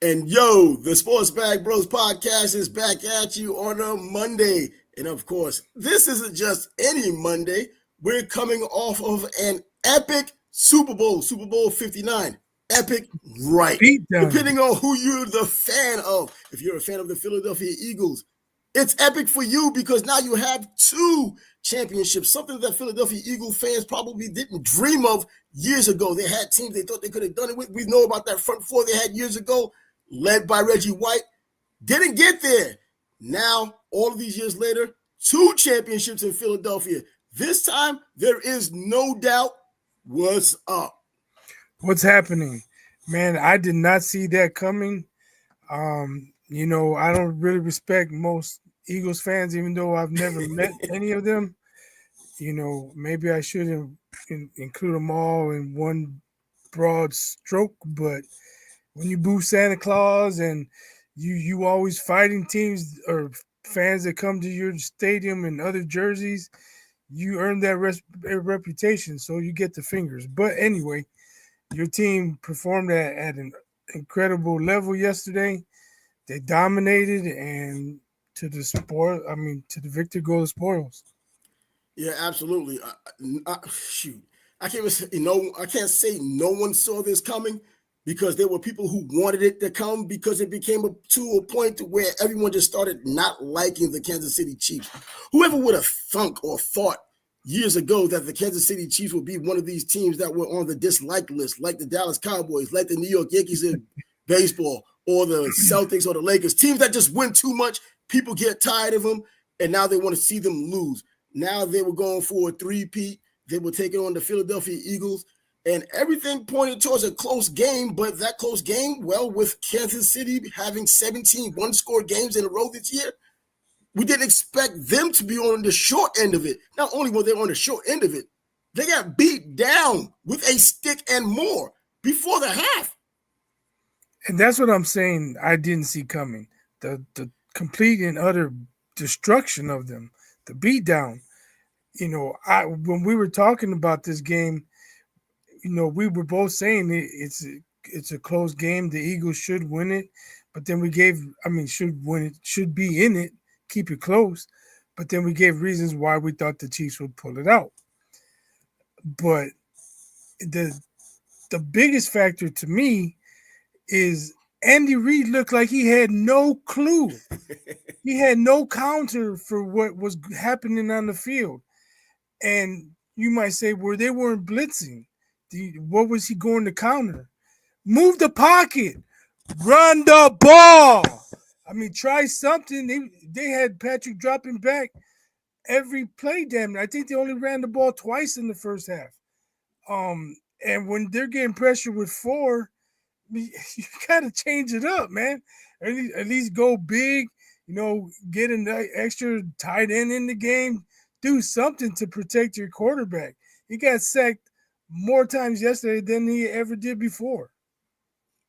And yo, the Sports Bag Bros podcast is back at you on a Monday. And of course, this isn't just any Monday. We're coming off of an epic Super Bowl 59. Epic, right? Depending on who you're the fan of. If you're a fan of the Philadelphia Eagles, it's epic for you because now you have two championships, something that Philadelphia Eagles fans probably didn't dream of years ago. They had teams they thought they could have done it with. We know about that front four they had years ago, led by Reggie White. Didn't get there. Now, all of these years later, two championships in Philadelphia. This time, there is no doubt what's up. What's happening? Man, I did not see that coming. I don't really respect most Eagles fans, even though I've never met any of them. Maybe I should include them all in one broad stroke, but when you boo Santa Claus and you always fighting teams or fans that come to your stadium and other jerseys, you earn that reputation, so you get the fingers. But anyway, your team performed at an incredible level yesterday. They dominated, and to the victor go the spoils. Yeah, absolutely. I can't say no one saw this coming because there were people who wanted it to come because it became to a point to where everyone just started not liking the Kansas City Chiefs. Whoever would have thunk or thought years ago that the Kansas City Chiefs would be one of these teams that were on the dislike list, like the Dallas Cowboys, like the New York Yankees in baseball, or the Celtics or the Lakers, teams that just win too much, people get tired of them, and now they want to see them lose. Now they were going for a three-peat. They were taking on the Philadelphia Eagles, and everything pointed towards a close game, but that close game, well, with Kansas City having 17 one-score games in a row this year, we didn't expect them to be on the short end of it. Not only were they on the short end of it, they got beat down with a stick and more before the half. And that's what I'm saying I didn't see coming. The complete and utter destruction of them, the beatdown. When we were talking about this game, we were both saying it's a close game. The Eagles should win it. But then should win it, should be in it, keep it close. But then we gave reasons why we thought the Chiefs would pull it out. But the biggest factor to me is Andy Reid looked like he had no clue. He had no counter for what was happening on the field. And you might say, well, they weren't blitzing. What was he going to counter? Move the pocket. Run the ball. Try something. They had Patrick dropping back every play, damn it. I think they only ran the ball twice in the first half. And when they're getting pressure with 4, you gotta change it up, man. At least go big, get an extra tight end in the game. Do something to protect your quarterback. He got sacked more times yesterday than he ever did before.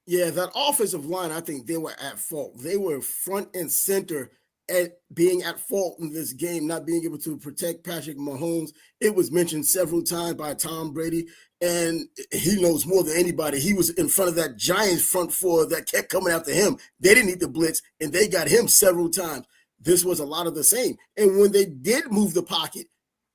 Yeah, that offensive line, I think they were at fault. They were front and center at being at fault in this game, not being able to protect Patrick Mahomes. It was mentioned several times by Tom Brady, and he knows more than anybody. He was in front of that Giants front four that kept coming after him. They didn't need the blitz, and they got him several times. This was a lot of the same. And when they did move the pocket,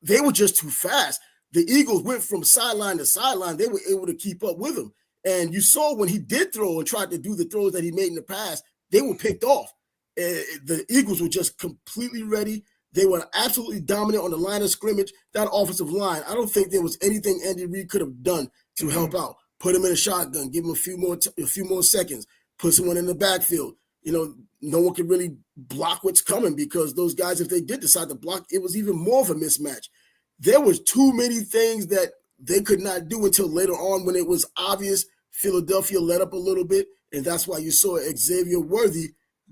they were just too fast. The Eagles went from sideline to sideline. They were able to keep up with him. And you saw when he did throw and tried to do the throws that he made in the past, they were picked off. The Eagles were just completely ready. They were absolutely dominant on the line of scrimmage. That offensive line, I don't think there was anything Andy Reid could have done to help out. Put him in a shotgun, give him a few more seconds, put someone in the backfield. No one could really block what's coming because those guys, if they did decide to block, it was even more of a mismatch. There was too many things that they could not do until later on when it was obvious Philadelphia let up a little bit, and that's why you saw Xavier Worthy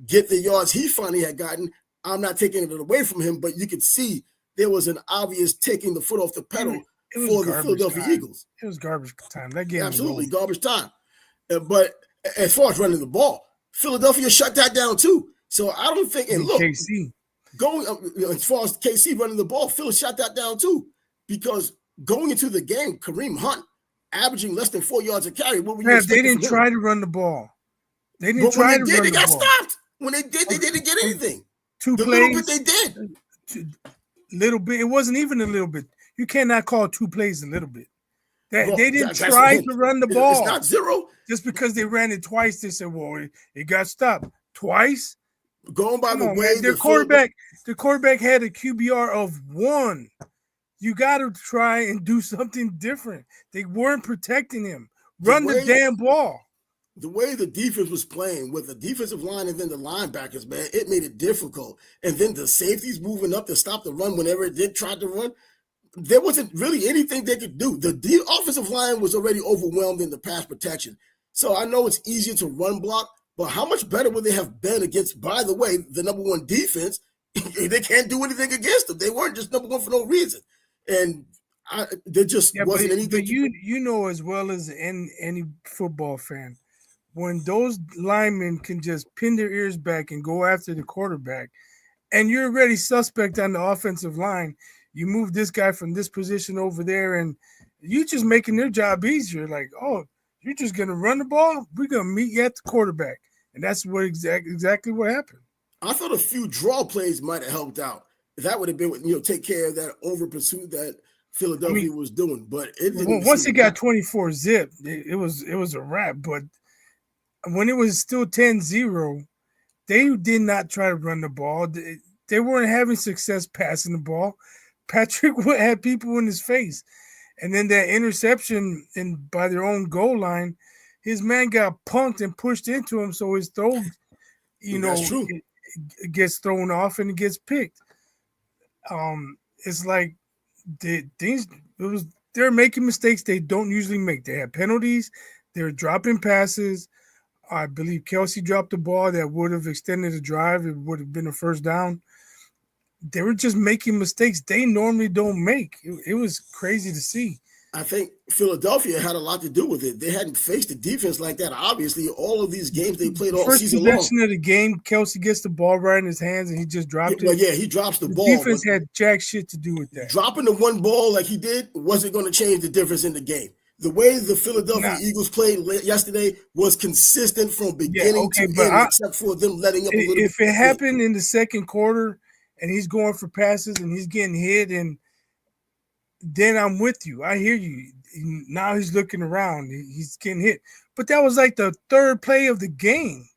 get the yards he finally had gotten. I'm not taking it away from him, but you could see there was an obvious taking the foot off the pedal for the Philadelphia Eagles. It was garbage time. That game absolutely garbage time. But as far as running the ball, Philadelphia shut that down too. So I don't think, and look, KC. Going as far as KC running the ball, Philly shut that down too. Because going into the game, Kareem Hunt averaging less than 4 yards a carry. What were you they didn't try to run the ball. They didn't But when try they to did, run they the got ball. stopped. When they did, they didn't get anything. Two The little bit they plays, did, two, little bit. It wasn't even a little bit. You cannot call two plays a little bit. That bro. they didn't That's what try him. to run the It's ball. not zero. Just because they ran it twice, they said, "Well, it got stopped twice." Going by Come the on, man. way The quarterback had a QBR of 1. You got to try and do something different. They weren't protecting him. the Run the way damn ball. the way the defense was playing with the defensive line and then the linebackers, man, it made it difficult. And then the safeties moving up to stop the run whenever it did try to run. There wasn't really anything they could do. The offensive line was already overwhelmed in the pass protection. So I know it's easier to run block, but how much better would they have been against, by the way, the number one defense? They can't do anything against them. They weren't just number one for no reason. And there just Yeah, wasn't but anything to do. you know as well as any football fan, when those linemen can just pin their ears back and go after the quarterback, and you're already suspect on the offensive line, you move this guy from this position over there, and you just making their job easier. Like, oh, you're just gonna run the ball. We're gonna meet you at the quarterback, and that's what exactly what happened. I thought a few draw plays might have helped out. That would have been, take care of that over pursuit that I mean, Philadelphia was doing, but it didn't even seem once to it got matter. 24 zip, it was a wrap. But when it was still 10-0, they did not try to run the ball. They weren't having success passing the ball. Patrick had people in his face. And then that interception by their own goal line, his man got punked and pushed into him. So his throw, That's true. it gets thrown off and it gets picked. It's like they're making mistakes they don't usually make. They have penalties. They're dropping passes. I believe Kelsey dropped the ball that would have extended the drive. It would have been a first down. They were just making mistakes they normally don't make. It was crazy to see. I think Philadelphia had a lot to do with it. They hadn't faced a defense like that. Obviously, all of these games they played all First season long. possession of the game, Kelsey gets the ball right in his hands and he just dropped Well, it. yeah, he drops the The ball, but defense had jack shit to do with that. dropping the one ball like he did wasn't going to change the difference in the game. The way the Philadelphia Now, Eagles played yesterday was consistent from yeah, beginning to okay, but end, except for them letting up a little bit. if it happened in the second quarter and he's going for passes and he's getting hit, and then I'm with you. I hear you. Now he's looking around. He's getting hit. But that was like the third play of the game.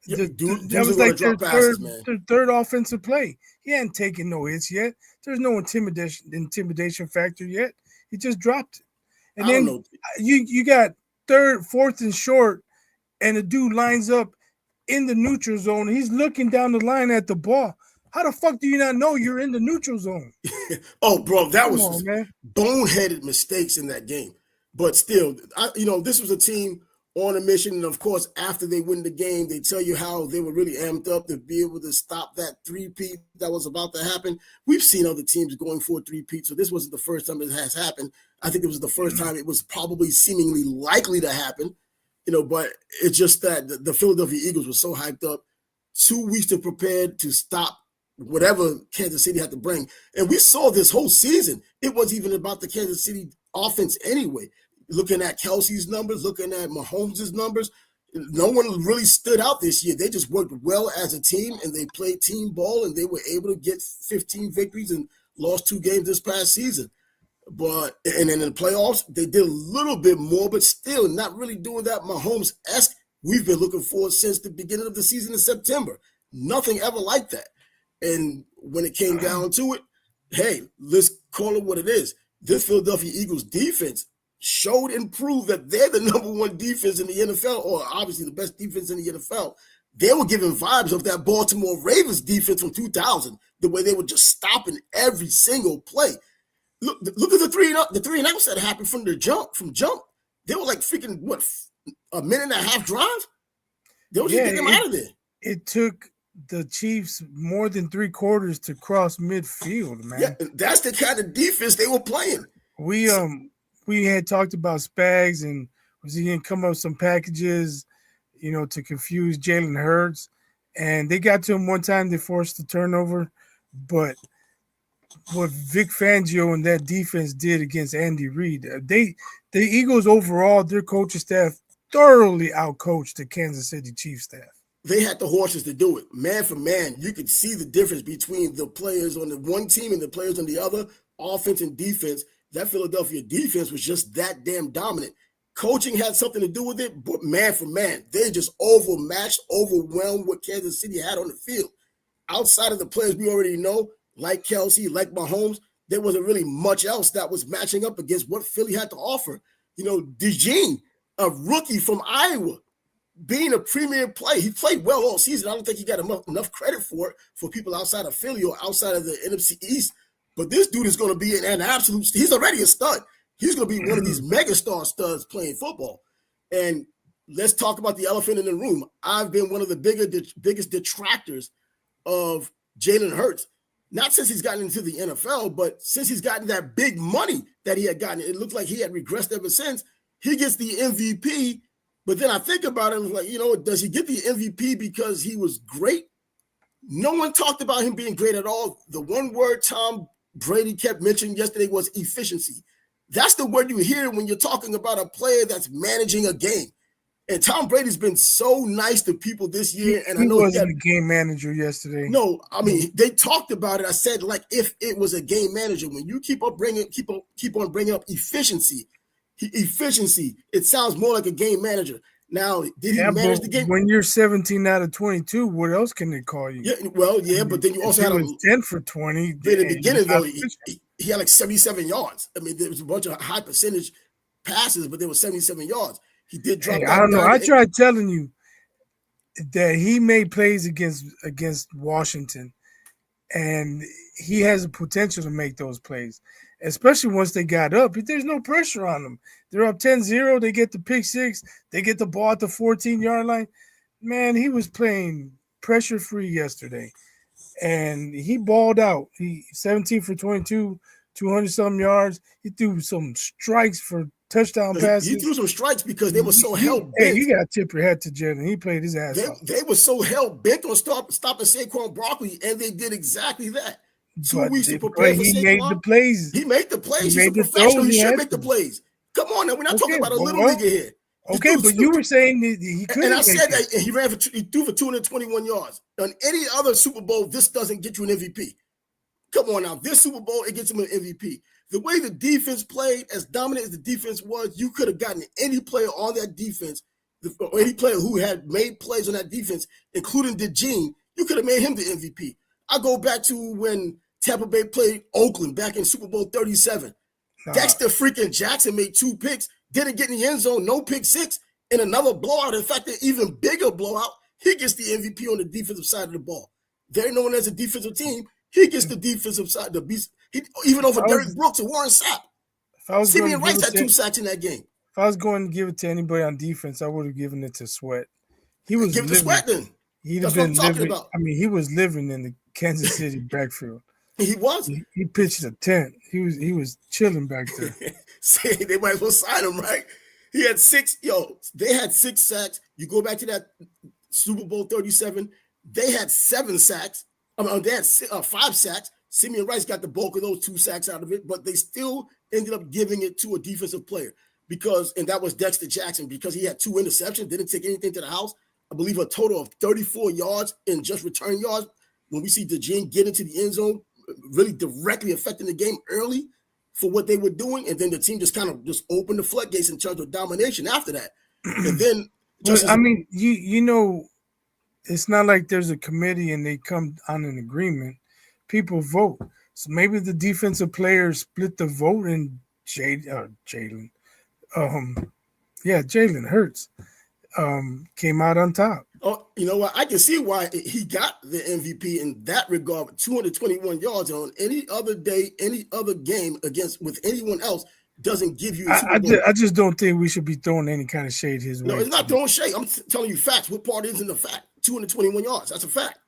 Yeah, That dudes are was going to like drop passes, man. their third offensive play. He hadn't taken no hits yet. There's no intimidation factor yet. He just dropped it. And I don't then know. you got fourth and short, and the dude lines up in the neutral zone. He's looking down the line at the ball. How the fuck do you not know you're in the neutral zone? Oh, bro, that Come was on, man. boneheaded mistakes in that game. But still, this was a team on a mission. And of course, after they win the game, they tell you how they were really amped up to be able to stop that three-peat that was about to happen. We've seen other teams going for a three-peat, so this wasn't the first time it has happened. I think it was the first time it was probably seemingly likely to happen. But it's just that the Philadelphia Eagles were so hyped up. 2 weeks to prepare to stop whatever Kansas City had to bring. And we saw this whole season. It wasn't even about the Kansas City offense anyway. Looking at Kelsey's numbers, looking at Mahomes' numbers, no one really stood out this year. They just worked well as a team, and they played team ball, and they were able to get 15 victories and lost 2 games this past season. And then in the playoffs, they did a little bit more, but still not really doing that Mahomes-esque we've been looking for since the beginning of the season in September. Nothing ever like that. And when it came down to it, hey, let's call it what it is. This Philadelphia Eagles defense showed and proved that they're the number one defense in the NFL, or obviously the best defense in the NFL. They were giving vibes of that Baltimore Ravens defense from 2000, the way they were just stopping every single play. Look at the three and outs that happened from jump. They were like freaking a minute and a half drive. They were just Yeah, getting them out of there. it took the Chiefs more than 3 quarters to cross midfield, man. Yeah, that's the kind of defense they were playing. We had talked about Spags and was he gonna come up with some packages, to confuse Jalen Hurts, and they got to him one time. They forced the turnover, but what Vic Fangio and that defense did against Andy Reid, the Eagles overall, their coaching staff thoroughly outcoached the Kansas City Chiefs staff. They had the horses to do it. Man for man, you could see the difference between the players on the one team and the players on the other, offense and defense. That Philadelphia defense was just that damn dominant. Coaching had something to do with it, but man for man, they just overmatched, overwhelmed what Kansas City had on the field. Outside of the players we already know, like Kelsey, like Mahomes, there wasn't really much else that was matching up against what Philly had to offer. DeJean, a rookie from Iowa, being a premier player, he played well all season. I don't think he got enough credit for it for people outside of Philly or outside of the NFC East. But this dude is going to be an absolute, he's already a stud. He's going to be one of these megastar studs playing football. And let's talk about the elephant in the room. I've been one of the biggest detractors of Jalen Hurts. Not since he's gotten into the NFL, but since he's gotten that big money that he had gotten. It looked like he had regressed ever since. He gets the MVP. But then I think about it, like, does he get the MVP because he was great? No one talked about him being great at all. The one word Tom Brady kept mentioning yesterday was efficiency. That's the word you hear when you're talking about a player that's managing a game. And Tom Brady's been so nice to people this year. And he I know wasn't a game manager yesterday. No, I mean, they talked about it. I said, like, if it was a game manager, when you keep on bringing up efficiency, it sounds more like a game manager. Now, did he manage the game? When you're 17 out of 22, what else can they call you? Yeah, well, yeah, but then you also had 10 for 20. In the beginning, though, he had like 77 yards. I mean, there was a bunch of high percentage passes, but there was 77 yards. He did drop. I don't know. I tried telling you that he made plays against Washington, and he has the potential to make those plays, especially once they got up. There's no pressure on them. They're up 10-0. They get the pick six. They get the ball at the 14-yard line. Man, he was playing pressure-free yesterday, and he balled out. He 17 for 22, 200-something yards. He threw some strikes for touchdown passes. He threw some strikes because they were so hell-bent. Hey, you got to tip your hat to Jalen. He played his ass off. They were so hell-bent on stopping Saquon Barkley, and they did exactly that. 2 weeks to prepare for Saquon. He made the plays. He made the plays. He's a professional. He should make the plays. Come on now. We're not talking about a little leaguer here. Okay, but you were saying that he couldn't. And I said that he threw for 221 yards. On any other Super Bowl, this doesn't get you an MVP. Come on now. This Super Bowl, it gets him an MVP. The way the defense played, as dominant as the defense was, you could have gotten any player on that defense, or any player who had made plays on that defense, including DeJean, you could have made him the MVP. I go back to when Tampa Bay played Oakland back in Super Bowl 37. Dexter freaking Jackson made 2 picks, didn't get in the end zone, no pick six, in another blowout. In fact, an even bigger blowout. He gets the MVP on the defensive side of the ball. They're known as a defensive team. He gets the defensive side. Even over Derrick Brooks and Warren Sapp. Simeon Rice had 2 sacks in that game. If I was going to give it to anybody on defense, I would have given it to Sweat. He was give it to Sweat then. That's what I'm talking about. I mean, he was living in the Kansas City backfield. He was. He pitched a tent. He was chilling back there. Say they might as well sign him, right? He had 6. They had 6 sacks. You go back to that Super Bowl 37. They had 7 sacks. They had 5 sacks. Simeon Rice got the bulk of those 2 sacks out of it, but they still ended up giving it to a defensive player and that was Dexter Jackson, because he had 2 interceptions, didn't take anything to the house. I believe a total of 34 yards in just return yards. When we see DeJean get into the end zone, really directly affecting the game early for what they were doing, and then the team just kind of just opened the floodgates in terms of domination after that. And then, it's not like there's a committee and they come on an agreement. People vote. So maybe the defensive players split the vote, and Jalen Hurts came out on top. Oh, you know what? I can see why he got the MVP in that regard. 221 yards on any other day, any other game with anyone else doesn't give you. I just don't think we should be throwing any kind of shade his way. No, it's not throwing shade. I'm telling you facts. What part isn't the fact? 221 yards. That's a fact.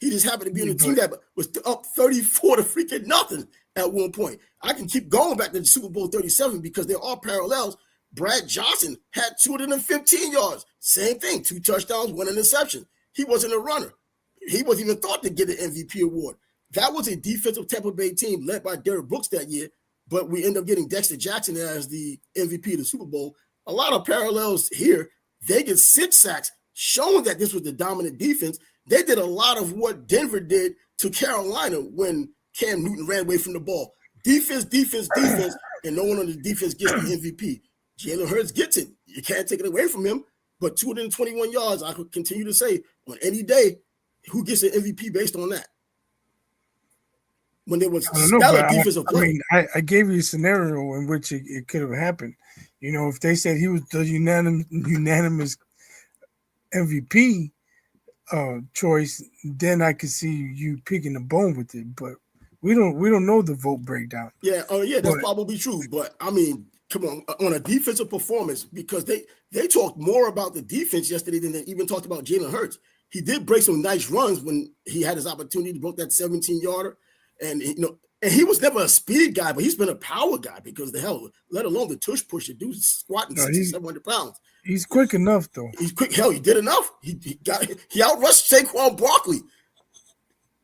He just happened to be on a team that was up 34 to freaking nothing at one point. I can keep going back to the Super Bowl 37 because there are parallels. Brad Johnson had 215 yards. Same thing, 2 touchdowns, 1 interception. He wasn't a runner. He wasn't even thought to get an MVP award. That was a defensive Tampa Bay team led by Derrick Brooks that year, but we end up getting Dexter Jackson as the MVP of the Super Bowl. A lot of parallels here. They get 6 sacks, showing that this was the dominant defense. They did a lot of what Denver did to Carolina when Cam Newton ran away from the ball. Defense, defense, defense, and no one on the defense gets the MVP. Jalen Hurts gets it. You can't take it away from him. But 221 yards, I could continue to say, on any day, who gets an MVP based on that? When there was I don't know, stellar but defensive play. I mean, I gave you a scenario in which it could have happened. You know, if they said he was the unanimous MVP choice, then I could see you picking a bone with it. But we don't know the vote breakdown. Yeah, that's probably true. But I mean, come on a defensive performance, because they talked more about the defense yesterday than they even talked about Jalen Hurts. He did break some nice runs when he had his opportunity to broke that 17-yarder. And and he was never a speed guy, but he's been a power guy because the hell, let alone the tush push, the dude's squatting 700 pounds. He's quick enough though. He's quick. Hell, he did enough. He outrushed Saquon Barkley.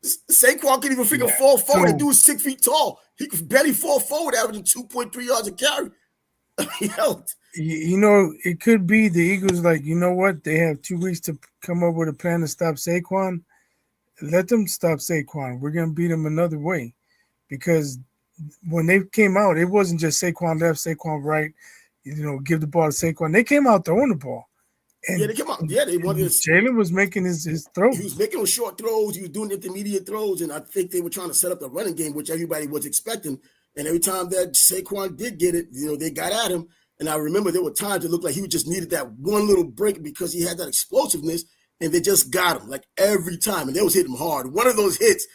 Saquon can even freaking fall forward. The dude is 6 feet tall. He could barely fall forward, averaging 2.3 yards a carry. You know, it could be the Eagles. Like, you know what? They have 2 weeks to come up with a plan to stop Saquon. Let them stop Saquon. We're gonna beat them another way, because when they came out, it wasn't just Saquon left, Saquon right. You know, give the ball to Saquon. They came out throwing the ball. And they came out. Yeah, they wanted. Jalen was making his throws. He was making short throws. He was doing intermediate throws, and I think they were trying to set up the running game, which everybody was expecting. And every time that Saquon did get it, they got at him. And I remember there were times it looked like he just needed that one little break because he had that explosiveness, and they just got him like every time. And they was hitting him hard. One of those hits,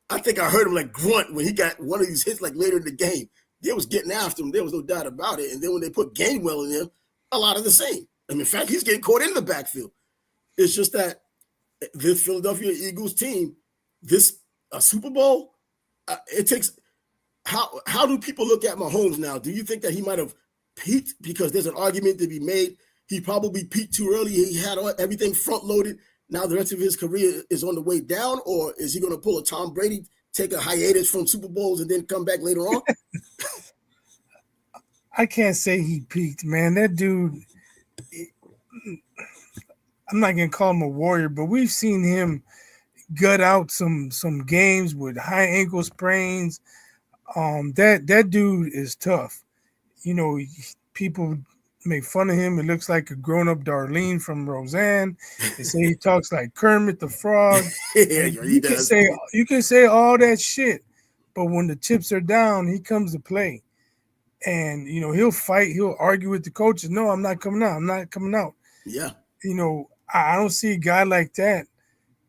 I think I heard him like grunt when he got one of these hits like later in the game. They was getting after him. There was no doubt about it. And then when they put Gainwell in there, a lot of the same. I mean, in fact, he's getting caught in the backfield. It's just that this Philadelphia Eagles team, a Super Bowl, it takes. How do people look at Mahomes now? Do you think that he might have peaked? Because there's an argument to be made. He probably peaked too early. He had everything front loaded. Now the rest of his career is on the way down, or is he going to pull a Tom Brady, take a hiatus from Super Bowls, and then come back later on? I can't say he peaked, man. That dude, I'm not gonna call him a warrior, but we've seen him gut out some games with high ankle sprains. That dude is tough. You know, people make fun of him. It looks like a grown-up Darlene from Roseanne. They say he talks like Kermit the Frog. Yeah, he does. You can say all that shit, but when the chips are down, he comes to play. And, he'll fight. He'll argue with the coaches. No, I'm not coming out. I'm not coming out. Yeah. I don't see a guy like that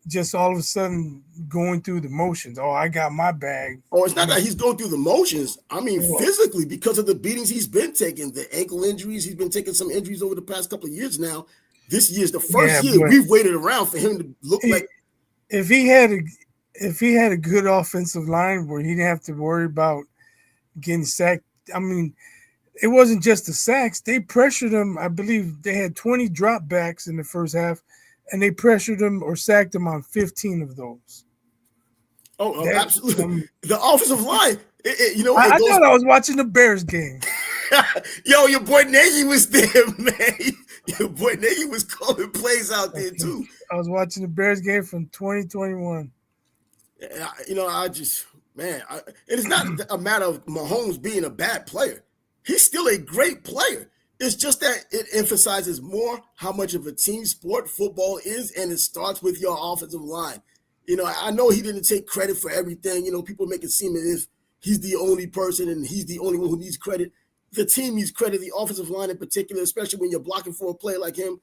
just all of a sudden going through the motions. Oh, I got my bag. Oh, it's not that he's going through the motions. I mean, physically, because of the beatings he's been taking, the ankle injuries, he's been taking some injuries over the past couple of years now. This year's the first year we've waited around for him to look like. If he had a good offensive line where he didn't have to worry about getting sacked, I mean, it wasn't just the sacks. They pressured him. I believe they had 20 dropbacks in the first half, and they pressured him or sacked him on 15 of those. Oh, absolutely. The offensive line. I thought I was watching the Bears game. Yo, your boy Nagy was there, man. Your boy Nagy was calling plays out there, too. I was watching the Bears game from 2021. It is not a matter of Mahomes being a bad player. He's still a great player. It's just that it emphasizes more how much of a team sport football is, and it starts with your offensive line. I know he didn't take credit for everything. People make it seem as if he's the only person and he's the only one who needs credit. The team needs credit, the offensive line in particular, especially when you're blocking for a player like him.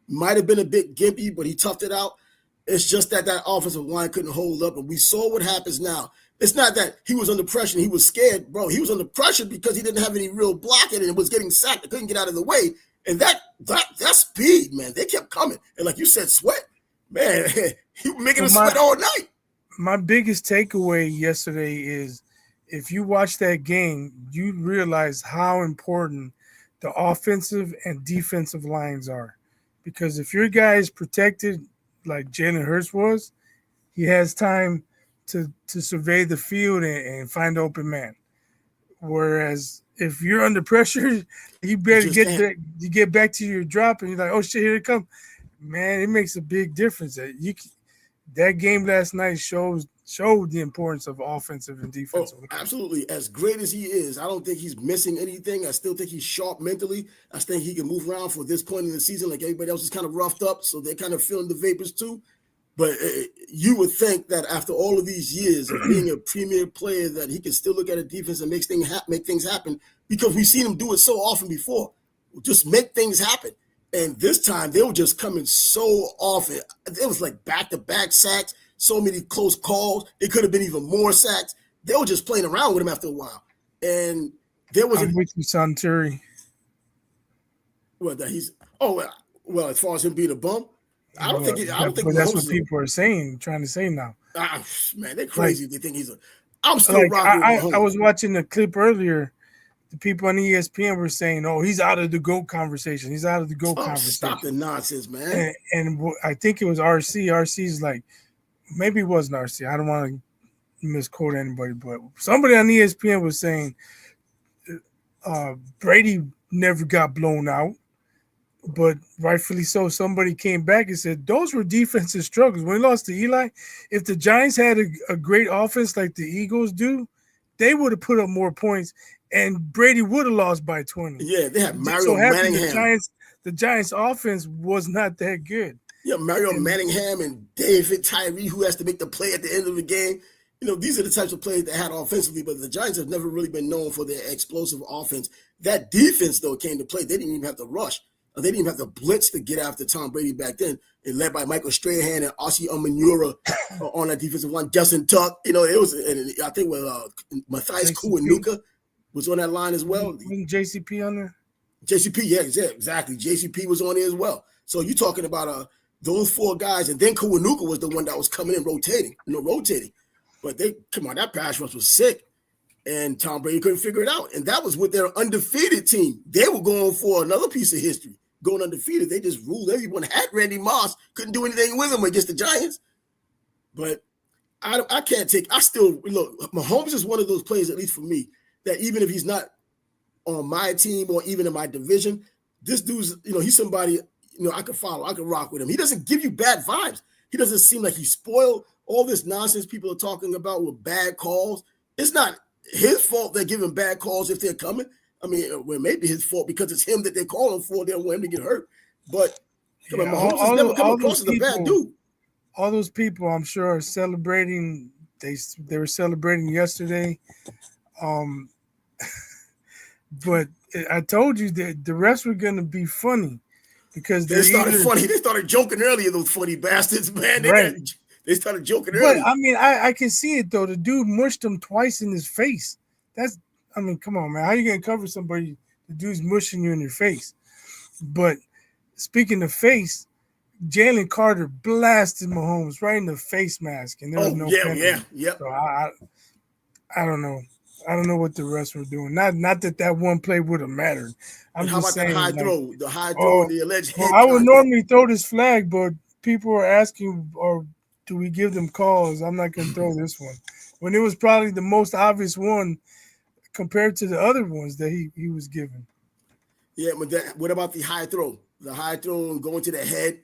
Might have been a bit gimpy, but he toughed it out. It's just that offensive line couldn't hold up, and we saw what happens now. It's not that he was under pressure and he was scared, bro. He was under pressure because he didn't have any real blocking and was getting sacked. They couldn't get out of the way. And that speed, man, they kept coming. And like you said, Sweat, man, he was making us sweat all night. My biggest takeaway yesterday is if you watch that game, you realize how important the offensive and defensive lines are. Because if your guy is protected like Jalen Hurts was, he has time to survey the field and find the open man. Whereas if you're under pressure, you You better just get can't. that. You get back to your drop, and you're like, "Oh shit, here it comes." Man, it makes a big difference. That game last night showed the importance of offensive and Oh, defensive line. absolutely. As great as he is, I don't think he's missing anything. I still think he's sharp mentally. I think he can move around for this point in the season. Like everybody else is kind of roughed up, so they're kind of feeling the vapors too. But you would think that after all of these years of being a premier player, that he can still look at a defense and make things happen, because we've seen him do it so often before. Just make things happen. And this time they were just coming so often. It was like back-to-back sacks, so many close calls. It could have been even more sacks. They were just playing around with him after a while. And there was I'm a with you, Santeri. well that he's well, as far as him being a bum, I don't think But that's Mahomes what is a people are saying, trying to say now. man, they're Like, crazy. They think he's a. I'm still like rocking with I Mahomes. was watching the clip earlier. The people on ESPN were saying, "Oh, he's out of the GOAT conversation. He's out of the GOAT Oh, stop the conversation." nonsense, man. I think it was RC. RC's like, maybe it wasn't RC. I don't want to misquote anybody, but somebody on ESPN was saying Brady never got blown out, but rightfully so. Somebody came back and said those were defensive struggles. When he lost to Eli, if the Giants had a great offense like the Eagles do, they would have put up more points, and Brady would have lost by 20. Yeah, they had It just Mario so happened Manningham. The Giants offense was not that good. Yeah, Mario And Manningham and David Tyree, who has to make the play at the end of the game. These are the types of plays they had offensively, but the Giants have never really been known for their explosive offense. That defense, though, came to play. They didn't even have to rush. They didn't even have to blitz to get after Tom Brady back then. It led by Michael Strahan and Ossie Umenyiora on that defensive line. Justin Tuck, it was, and I think Matthias JCP, Kuanuka was on that line as well. wasn't JCP on there? JCP, yeah, exactly. JCP was on there as well. So you're talking about those four guys, and then Kuanuka was the one that was coming in rotating. But come on, that pass rush was sick, and Tom Brady couldn't figure it out. And that was with their undefeated team. They were going for another piece of history, going undefeated. They just ruled everyone. Had Randy Moss, couldn't do anything with him against the Giants. But I can't take. I still look. Mahomes is one of those players, at least for me, that even if he's not on my team or even in my division, this dude's, he's somebody, I can follow, I can rock with him. He doesn't give you bad vibes. He doesn't seem like he's spoiled. All this nonsense people are talking about with bad calls, it's not his fault they're giving bad calls if they're coming. I mean, well, maybe his fault because it's him that they're calling for. They don't want him to get hurt. But come on, Yeah, Mahomes has never come all those across as a bad people, dude. all those people, I'm sure, are celebrating. They were celebrating yesterday. Um, but I told you that the refs were going to be funny because They they're started either funny. They started joking earlier, those funny bastards, man. right. They started joking But early. I mean, I can see it though. The dude mushed him twice in his face. I mean, come on, man. How you gonna cover somebody? The dude's mushing you in your face. But speaking of face, Jalen Carter blasted Mahomes right in the face mask, and there was Oh, no yeah, penalty. yep. So I don't know. I don't know what the refs were doing. Not that one play would have mattered. And I'm how just about that saying, high like, throw? The high throw oh, and the alleged well, head I would contact. normally throw this flag, but people are asking, or do we give them calls? I'm not going to throw this one. When it was probably the most obvious one compared to the other ones that he was given. Yeah, but what about the high throw? The high throw and going to the head,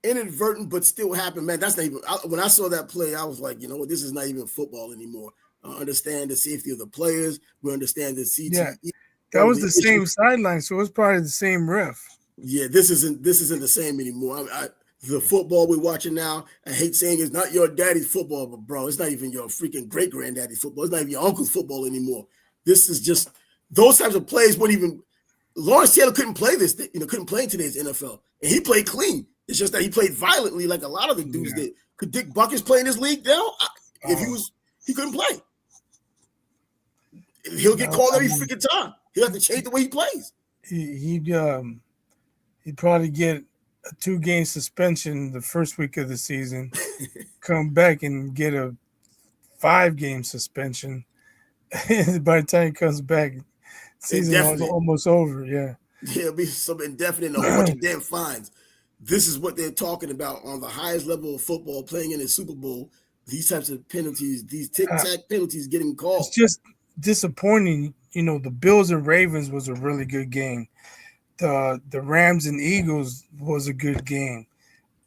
inadvertent, but still happened. Man, that's not even. When I saw that play, I was like, you know what? This is not even football anymore. I understand the safety of the players. We understand the Yeah, CTE. that All of was the the issues. same sideline, so it was probably the same ref. Yeah, this isn't the same anymore. The football we're watching now, I hate saying it's not your daddy's football, but bro, it's not even your freaking great granddaddy's football. It's not even your uncle's football anymore. This is just those types of plays. Wouldn't even Lawrence Taylor couldn't play this. Couldn't play in today's NFL, and he played clean. It's just that he played violently, like a lot of the dudes Yeah. did. Could Dick Buckets play in this league now? If Oh, he couldn't play. He'll get no, called I every mean, freaking time. He'll have to change the way he plays. he'd probably get a 2-game suspension the first week of the season, come back and get a 5-game suspension. By the time he comes back, season was Indefinite. almost over. Yeah. There'll be some indefinite and a whole bunch of damn fines. This is what they're talking about on the highest level of football, playing in a Super Bowl. These types of penalties, these tic Uh, tac penalties getting it's called. just disappointing the Bills and Ravens was a really good game. The Rams and Eagles was a good game.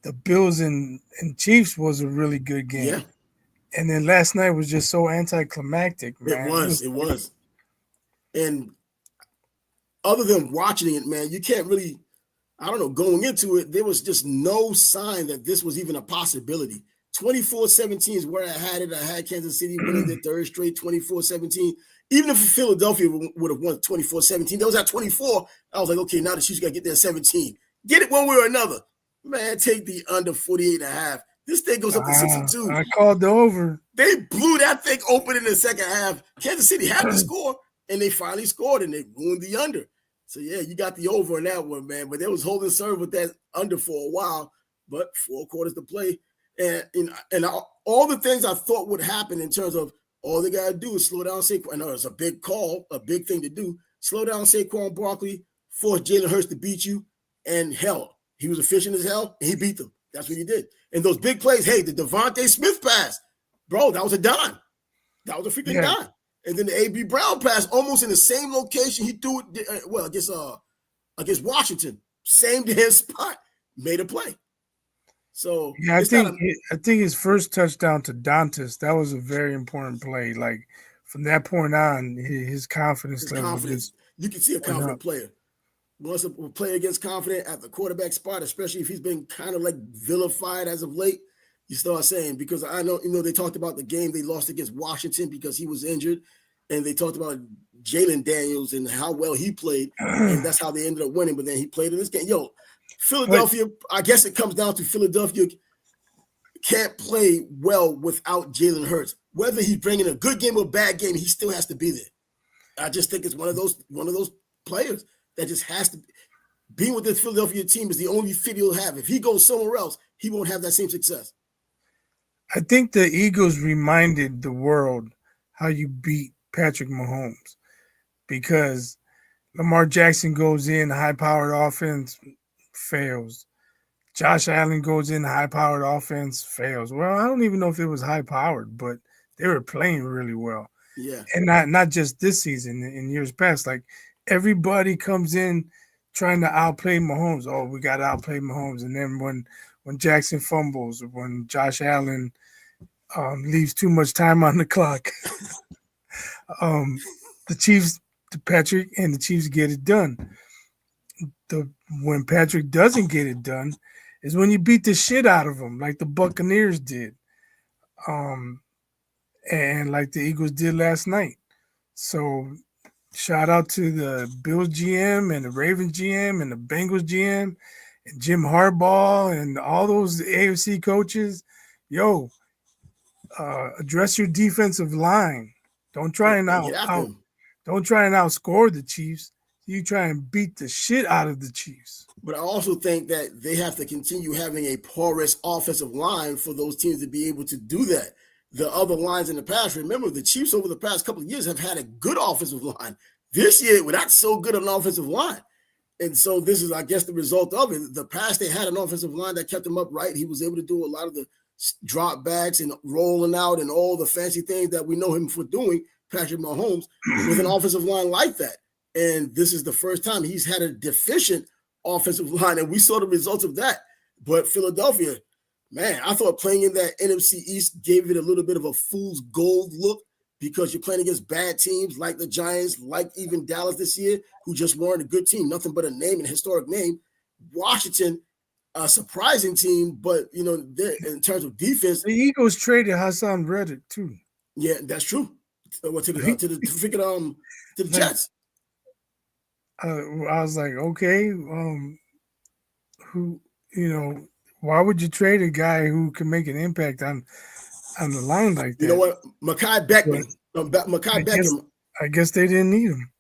The Bills and Chiefs was a really good game. Yeah, And then last night was just so anticlimactic, it man. It was. was It was. And other than watching it, man, you can't really, I don't know, going into it, there was just no sign that this was even a possibility. 24-17 is where I had it. I had Kansas City winning their third straight 24-17. Even if Philadelphia would have won 24-17, that was at 24. I was like, okay, now the Chiefs got to get there 17. Get it one way or another. Man, take the under 48 and a half. This thing goes up to 62. I called the over. They blew that thing open in the second half. Kansas City had to score, and they finally scored, and they ruined the under. So, yeah, you got the over on that one, man. But they was holding serve with that under for a while, but 4 quarters to play. And all the things I thought would happen in terms of all they got to do is slow down Saquon. I know it's a big call, a big thing to do. Slow down Saquon Barkley, force Jalen Hurts to beat you, and hell, he was efficient as hell, and he beat them. That's what he did. And those big plays, hey, the Devontae Smith pass, bro, that was a dime. That was a freaking dime. And then the A.B. Brown pass, almost in the same location he threw it, against Washington. Same damn spot, made a play. So yeah, I think his first touchdown to Dantas, that was a very important play. Like from that point on, his confidence level just you can see a confident player. Once a player gets confident at the quarterback spot, especially if he's been kind of like vilified as of late, you start saying, because I know, they talked about the game they lost against Washington because he was injured, and they talked about Jalen Daniels and how well he played, and that's how they ended up winning. But then he played in this game. Philadelphia, I guess it comes down to Philadelphia can't play well without Jalen Hurts. Whether he's bringing a good game or a bad game, he still has to be there. I just think it's one of those players that just has to be with this Philadelphia team is the only fit he'll have. If he goes somewhere else, he won't have that same success. I think the Eagles reminded the world how you beat Patrick Mahomes, because Lamar Jackson goes in, high-powered offense, fails. Josh Allen goes in, high-powered offense, fails. Well, I don't even know if it was high-powered, but they were playing really well. Yeah. And not just this season, in years past. Like, everybody comes in trying to outplay Mahomes. Oh, we got to outplay Mahomes. And then when Jackson fumbles, or when Josh Allen leaves too much time on the clock, the Chiefs, Patrick and the Chiefs get it done. When Patrick doesn't get it done is when you beat the shit out of him, like the Buccaneers did, and like the Eagles did last night. So shout out to the Bills GM and the Ravens GM and the Bengals GM and Jim Harbaugh and all those AFC coaches. Yo, address your defensive line. Don't try and outscore the Chiefs. You try and beat the shit out of the Chiefs. But I also think that they have to continue having a porous offensive line for those teams to be able to do that. The other lines in the past, remember, the Chiefs over the past couple of years have had a good offensive line. This year, we're not so good on an offensive line. And so this is, I guess, the result of it. The past, they had an offensive line that kept him upright. He was able to do a lot of the drop backs and rolling out and all the fancy things that we know him for doing, Patrick Mahomes, with an offensive line like that. And this is the first time he's had a deficient offensive line, and we saw the results of that. But Philadelphia, man, I thought playing in that NFC East gave it a little bit of a fool's gold look, because you're playing against bad teams like the Giants, like even Dallas this year, who just weren't a good team, nothing but a name, and historic name. Washington, a surprising team, but, in terms of defense. The Eagles traded Hassan Reddick, too. Yeah, that's true. To the Jets. I was like, okay, why would you trade a guy who can make an impact on the line like that? You know what? Mekhi Beckham. I guess they didn't need him.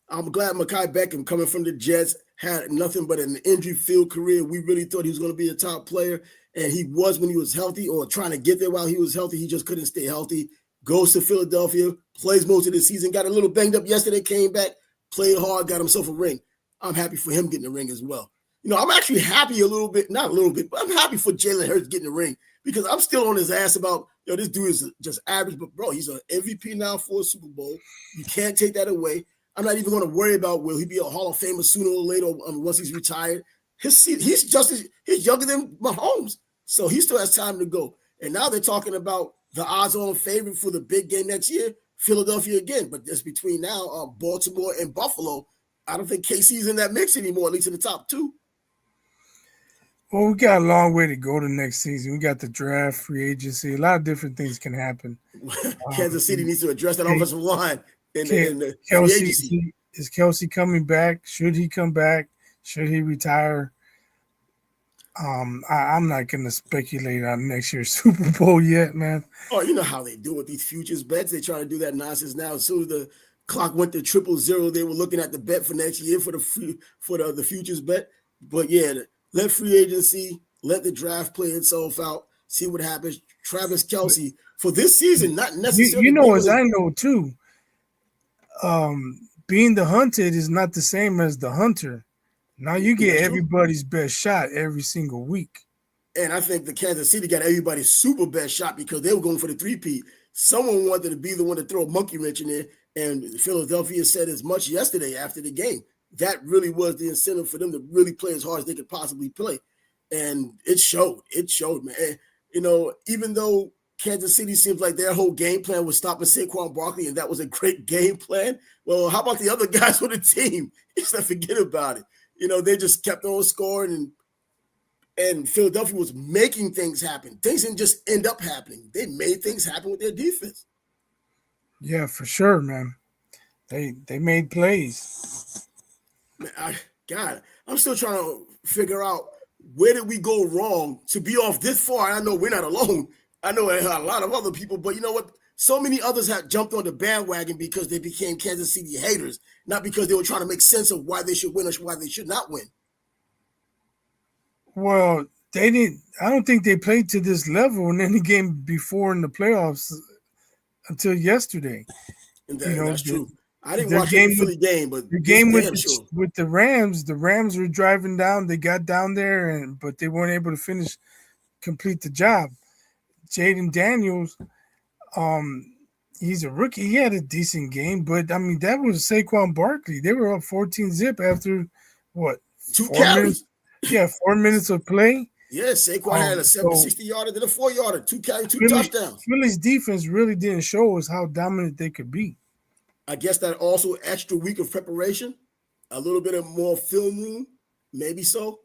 I'm glad Mekhi Beckham, coming from the Jets, had nothing but an injury-filled career. We really thought he was going to be a top player, and he was when he was healthy, or trying to get there while he was healthy. He just couldn't stay healthy. Goes to Philadelphia, plays most of the season, got a little banged up yesterday, came back, played hard, got himself a ring. I'm happy for him getting a ring as well. I'm actually happy not a little bit, but I'm happy for Jalen Hurts getting a ring, because I'm still on his ass about, this dude is just average, but bro, he's an MVP now for a Super Bowl. You can't take that away. I'm not even going to worry about will he be a Hall of Famer sooner or later once he's retired. He's younger than Mahomes, so he still has time to go. And now they're talking about the odds-on favorite for the big game next year, Philadelphia again. But just between now, Baltimore and Buffalo, I don't think KC's in that mix anymore, at least in the top two. Well, we got a long way to go to next season. We got the draft, free agency. A lot of different things can happen. Kansas City needs to address that offensive line in the free agency. Is Kelsey coming back? Should he come back? Should he retire? I'm not going to speculate on next year's Super Bowl yet, man. Oh, you know how they do with these futures bets. They try to do that nonsense now. As soon as the clock went to 000, they were looking at the bet for next year for the futures bet. But yeah, let free agency, let the draft play itself out, see what happens. Travis Kelce for this season, not necessarily. You know, as I know too, being the hunted is not the same as the hunter. Now you get everybody's best shot every single week. And I think the Kansas City got everybody's super best shot because they were going for the three-peat. Someone wanted to be the one to throw a monkey wrench in there, and Philadelphia said as much yesterday after the game. That really was the incentive for them to really play as hard as they could possibly play. And it showed. It showed, man. And, you know, even though Kansas City seems like their whole game plan was stopping Saquon Barkley, and that was a great game plan, well, how about the other guys on the team? He said, forget about it. You know, they just kept on scoring, and Philadelphia was making things happen. Things didn't just end up happening. They made things happen with their defense. Yeah, for sure, man. They made plays. Man, I'm still trying to figure out where did we go wrong to be off this far. I know we're not alone. I know a lot of other people, but you know what? So many others have jumped on the bandwagon because they became Kansas City haters, not because they were trying to make sense of why they should win or why they should not win. Well, they didn't. I don't think they played to this level in any game before in the playoffs until yesterday. And that's true. I didn't watch the Philly game, but the game with the Rams were driving down. They got down there, but they weren't able to complete the job. Jaden Daniels, he's a rookie. He had a decent game, but I mean that was Saquon Barkley. They were up 14-0 after what? 2 carries. 4 minutes of play. Yeah, Saquon had a 60-yarder, then a 4-yarder, 2 carries, 2 touchdowns. Philly's defense really didn't show us how dominant they could be. I guess that also extra week of preparation, a little bit of more film room, maybe so.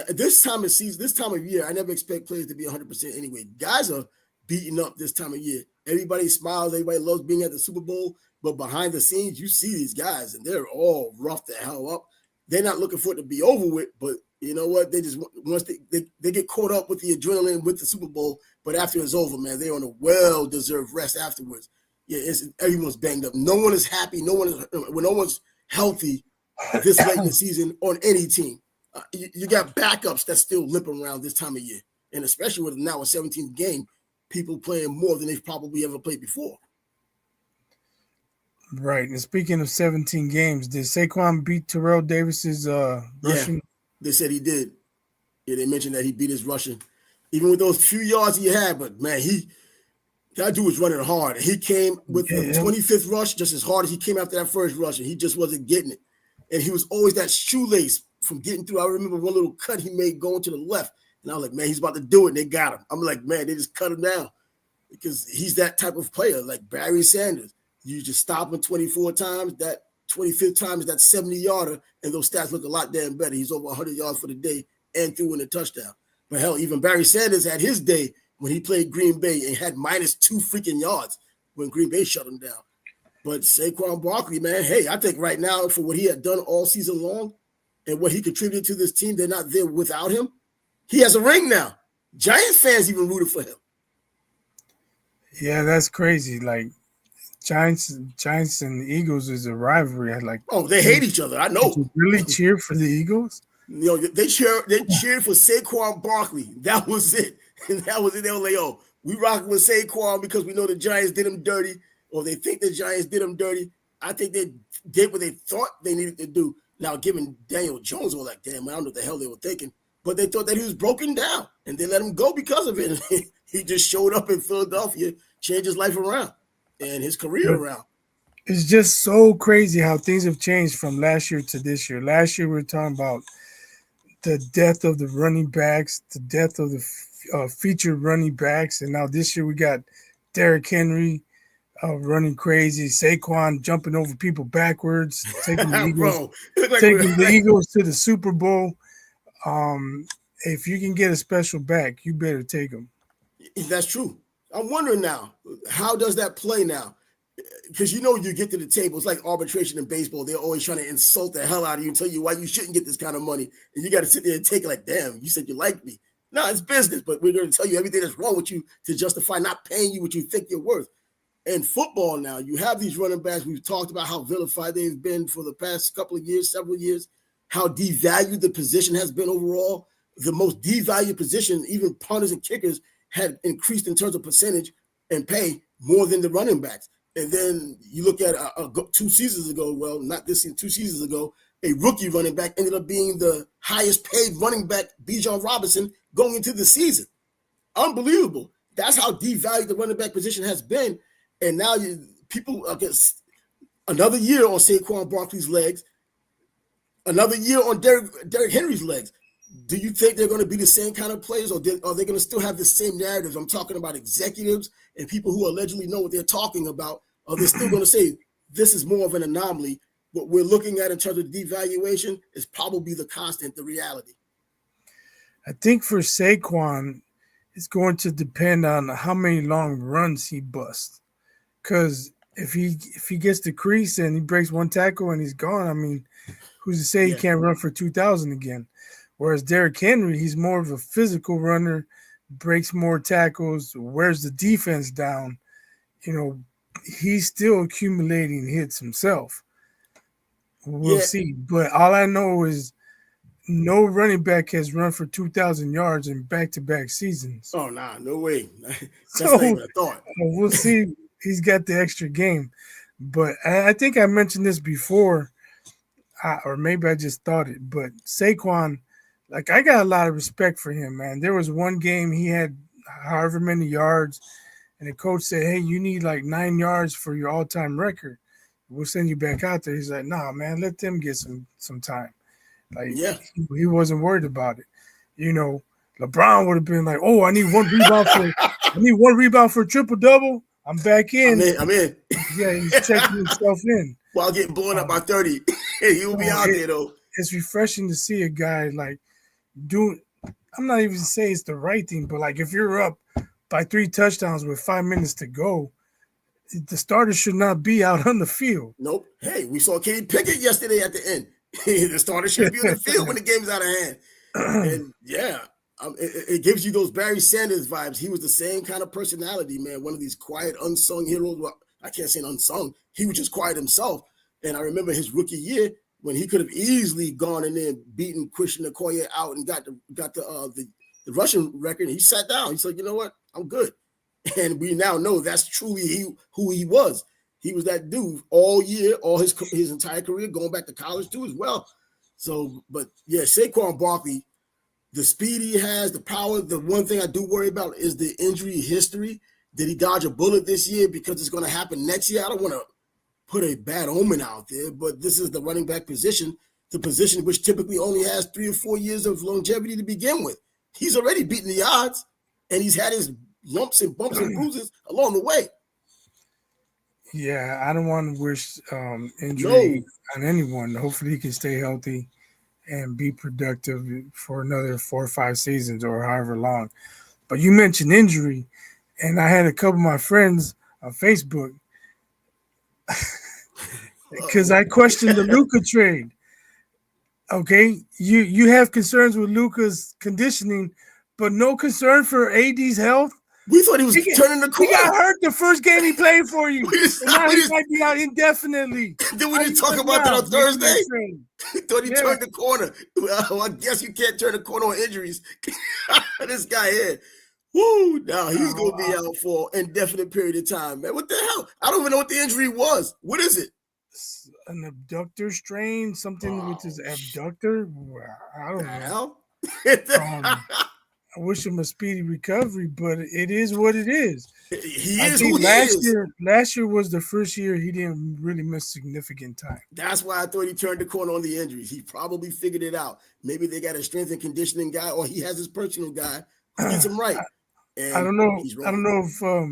This time of season, this time of year, I never expect players to be 100% anyway. Guys are beaten up this time of year. Everybody smiles. Everybody loves being at the Super Bowl. But behind the scenes, you see these guys, and they're all rough the hell up. They're not looking for it to be over with, but you know what? They just once they get caught up with the adrenaline with the Super Bowl, but after it's over, man, they're on a well-deserved rest afterwards. Yeah, everyone's banged up. No one is happy. No one's healthy this late in the season on any team. You got backups that's still limping around this time of year, and especially with now a 17th game, people playing more than they've probably ever played before. Right. And speaking of 17 games, did Saquon beat Terrell Davis's rushing? Yeah, they said he did. Yeah, they mentioned that he beat his rushing, even with those few yards he had. But man, that dude was running hard. He came with the 25th rush just as hard as he came after that first rush, and he just wasn't getting it. And he was always that shoelace from getting through. I remember one little cut he made going to the left, and I was like, man, he's about to do it, and they got him. I'm like, man, they just cut him down because he's that type of player, like Barry Sanders. You just stop him 24 times. That 25th time is that 70-yarder, and those stats look a lot damn better. He's over 100 yards for the day and threw in a touchdown. But hell, even Barry Sanders had his day when he played Green Bay and had -2 freaking yards when Green Bay shut him down. But Saquon Barkley, man, hey, I think right now for what he had done all season long and what he contributed to this team, they're not there without him. He has a ring now. Giants fans even rooted for him. Yeah, that's crazy. Like Giants and the Eagles is a rivalry. They hate each other. I know. Did you really cheer for the Eagles? You know, they cheered for Saquon Barkley. That was it. And that was it. They were like, oh, we rocking with Saquon because we know the Giants did him dirty, or they think the Giants did him dirty. I think they did what they thought they needed to do. Now, giving Daniel Jones all that, damn, I don't know what the hell they were thinking, but they thought that he was broken down, and they let him go because of it. He just showed up in Philadelphia, changed his life around and his career around. It's just so crazy how things have changed from last year to this year. Last year we were talking about the death of the running backs, the death of the featured running backs, and now this year we got Derrick Henry running crazy, Saquon jumping over people backwards, Bro, it look like taking the Eagles to the Super Bowl. Um, if you can get a special back, you better take them. that's true. I'm wondering now, how does that play now? Because you get to the table, it's like arbitration in baseball. They're always trying to insult the hell out of you and tell you why you shouldn't get this kind of money. And you got to sit there and take it like, damn, you said you liked me. No, it's business, but we're going to tell you everything that's wrong with you to justify not paying you what you think you're worth. In football now, you have these running backs. We've talked about how vilified they've been for the past couple of years, several years, how devalued the position has been overall. The most devalued position, even punters and kickers, had increased in terms of percentage and pay more than the running backs. And then you look at 2 seasons ago, well, not this season, 2 seasons ago, a rookie running back ended up being the highest paid running back, Bijan Robinson, going into the season. Unbelievable. That's how devalued the running back position has been. And now people, I guess, another year on Saquon Barkley's legs, another year on Derrick Henry's legs. Do you think they're going to be the same kind of players, or are they going to still have the same narratives? I'm talking about executives and people who allegedly know what they're talking about. Are they still going to say this is more of an anomaly? What we're looking at in terms of devaluation is probably the constant, the reality. I think for Saquon, it's going to depend on how many long runs he busts. Because if he gets the crease and he breaks one tackle and he's gone, I mean, who's to say he can't run for 2,000 again? Whereas Derrick Henry, he's more of a physical runner, breaks more tackles, wears the defense down. He's still accumulating hits himself. We'll see. But all I know is no running back has run for 2,000 yards in back-to-back seasons. Oh, nah, no way. That's so not even a thought. We'll see. He's got the extra game. But I think I mentioned this before, or maybe I just thought it, but Saquon, I got a lot of respect for him, man. There was one game he had however many yards, and the coach said, hey, you need 9 yards for your all-time record. We'll send you back out there. He's like, nah, man, let them get some time. He wasn't worried about it. LeBron would have been like, oh, I need one rebound for a triple-double. I'm back in. I'm in. Yeah, he's checking himself in. While getting blown up by 30. He'll be out there, though. It's refreshing to see a guy doing, I'm not even saying it's the right thing, but if you're up by 3 touchdowns with 5 minutes to go, the starter should not be out on the field. Nope. Hey, we saw Kenny Pickett yesterday at the end. The starter should be on the field when the game's out of hand. And it gives you those Barry Sanders vibes. He was the same kind of personality, man. One of these quiet, unsung heroes. Well, I can't say unsung. He was just quiet himself. And I remember his rookie year when he could have easily gone in there and beaten Christian Okoye out and got the rushing record. He sat down. He said, you know what? I'm good. And we now know that's truly who he was. He was that dude all year, all his entire career, going back to college too as well. So, but yeah, Saquon Barkley, the speed he has, the power. The one thing I do worry about is the injury history. Did he dodge a bullet this year because it's going to happen next year? I don't want to put a bad omen out there, but this is the running back position, the position which typically only has 3 or 4 years of longevity to begin with. He's already beaten the odds, and he's had his lumps and bumps and bruises along the way. Yeah, I don't want to wish injury on anyone. Hopefully he can stay healthy and be productive for another 4 or 5 seasons or however long. But you mentioned injury, and I had a couple of my friends on Facebook because I questioned the Luka trade. Okay, you have concerns with Luka's conditioning, but no concern for AD's health. We thought he was turning the corner. He got hurt the first game he played for you. Now he might be out indefinitly. Then we didn't talk about that on Thursday. We thought he turned the corner. Well, I guess you can't turn the corner on injuries. This guy here. Woo! Now he's going to be out for an indefinite period of time, man. What the hell? I don't even know what the injury was. What is it? An abductor strain? Something with his abductor? I don't know. I wish him a speedy recovery, but it is what it is. He I is who think he is. last year was the first year he didn't really miss significant time. That's why I thought he turned the corner on the injuries. He probably figured it out. Maybe they got a strength and conditioning guy, or he has his personal guy who gets him right. I And don't know. he's I wrong. don't know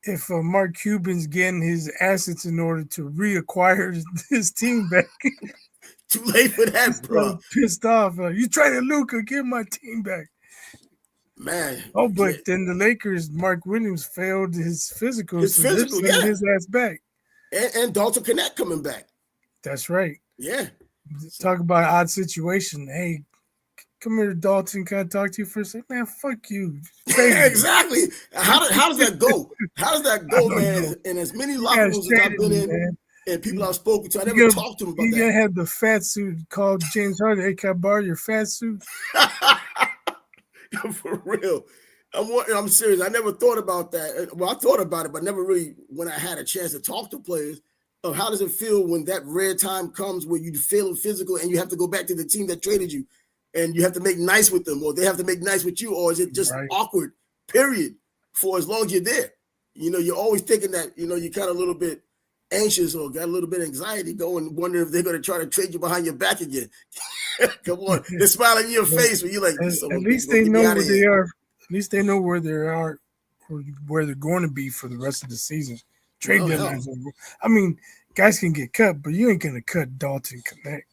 if Mark Cuban's getting his assets in order to reacquire his team back. Too late for He's that, bro. so pissed off. You traded Luca, give my team back. Man, Oh, but then the Lakers, Mark Williams failed his physical, his so they're physical, sending yeah. his ass back. And Dalton Connect coming back. That's right. Yeah. Talk about an odd situation. Hey, come here, Dalton. Can I talk to you for a second? Man, fuck you. Exactly. How does that go? How does that I go, don't man? know. And as many You locker guys rooms as I've traded been me, in man. and people I've spoken to, I never You're talked to them about gonna that. have the fat suit called James Harden. Hey, can I borrow your fat suit? For real. I'm serious. I never thought about that. Well, I thought about it, but never really when I had a chance to talk to players of how does it feel when that rare time comes where you feel physical and you have to go back to the team that traded you and you have to make nice with them or they have to make nice with you, or is it just Right. awkward, period, for as long as you're there? You're always thinking that, you're kind of a little bit anxious or got a little bit of anxiety going, wondering if they're going to try to trade you behind your back again. Come on. They're smiling in your face when you're like, this son of At a bitch least gonna they get me know out where of they here. are. At least they know where they are, or where they're going to be for the rest of the season. Trade Well, deadline's over. I mean, guys can get cut, but you ain't gonna cut Dalton Connect.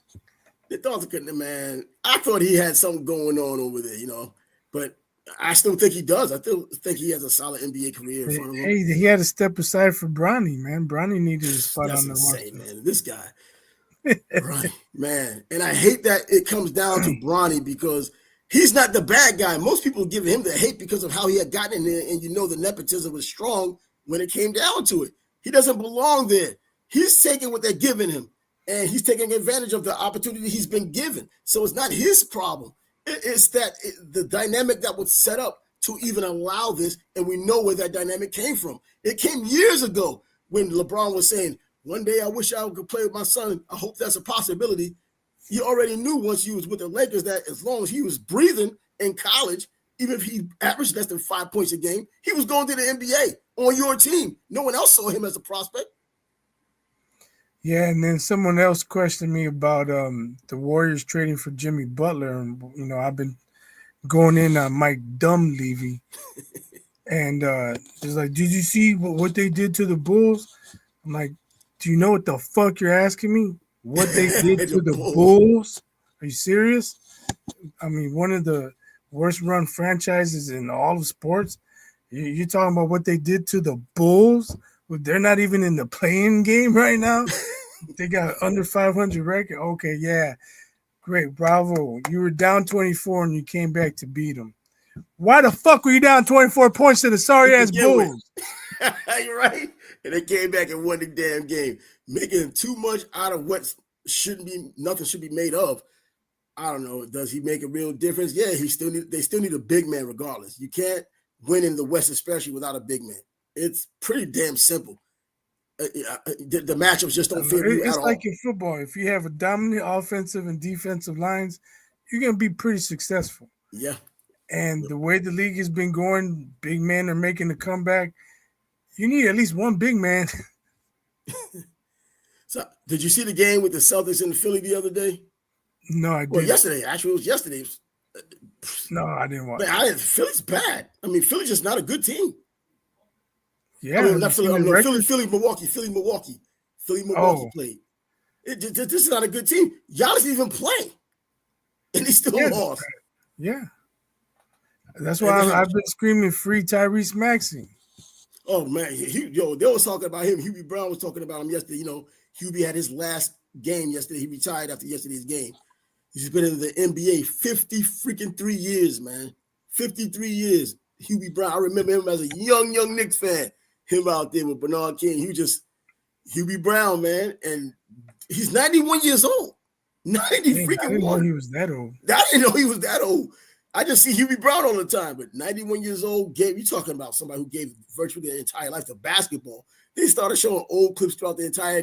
The Dalton Connect, man, I thought he had something going on over there, but I still think he does. I still think he has a solid NBA career in front of him. Hey, he had to step aside for Bronny, man. Bronny needed a spot That's on the insane, roster. man. This guy, Bronny, man. And I hate that it comes down to Bronny because he's not the bad guy. Most people give him the hate because of how he had gotten in there, and the nepotism was strong when it came down to it. He doesn't belong there. He's taking what they're giving him, and he's taking advantage of the opportunity he's been given. So it's not his problem. It's that the dynamic that was set up to even allow this, and we know where that dynamic came from. It came years ago when LeBron was saying, one day I wish I could play with my son. I hope that's a possibility. You already knew once you was with the Lakers that as long as he was breathing in college, even if he averaged less than 5 points a game, he was going to the NBA on your team. No one else saw him as a prospect. Yeah, and then someone else questioned me about the Warriors trading for Jimmy Butler, and I've been going in on Mike Dunleavy, and it's like, did you see what they did to the Bulls? I'm like, do you know what the fuck you're asking me? What they did to the Bulls? Are you serious? I mean, one of the worst run franchises in all of sports. You're talking about what they did to the Bulls? They're not even in the playing game right now. They got under 500 record. Okay, yeah, great, bravo. You were down 24 and you came back to beat them. Why the fuck were you down 24 points to the sorry ass Bulls? You're right. And they came back and won the damn game, making too much out of what shouldn't be. Nothing should be made of. I don't know. Does he make a real difference? Yeah, they still need a big man regardless. You can't win in the West, especially without a big man. It's pretty damn simple. The matchups just don't favor you at all. It's like in football. If you have a dominant offensive and defensive lines, you're going to be pretty successful. Yeah. And the way the league has been going, big men are making a comeback. You need at least one big man. So, did you see the game with the Celtics and Philly the other day? No, I didn't. Well, yesterday. Actually, it was yesterday. No, I didn't watch. Philly's bad. I mean, Philly's just not a good team. Yeah, I mean, not Philly. No, Milwaukee. Philly, Milwaukee played. This is not a good team. Giannis didn't even play, and they still lost. Yeah, that's why I've been screaming free Tyrese Maxey. Oh man, they was talking about him. Hubie Brown was talking about him yesterday. Hubie had his last game yesterday. He retired after yesterday's game. He's been in the NBA 53 years, man. 53 years. Hubie Brown. I remember him as a young Knicks fan. Him out there with Bernard King. He was just Hubie Brown, man. And he's 91 years old. 90 freaking I didn't know he was that old. I didn't know he was that old. I just see Hubie Brown all the time, but 91 years old, you talking about somebody who gave virtually their entire life to basketball. They started showing old clips throughout the entire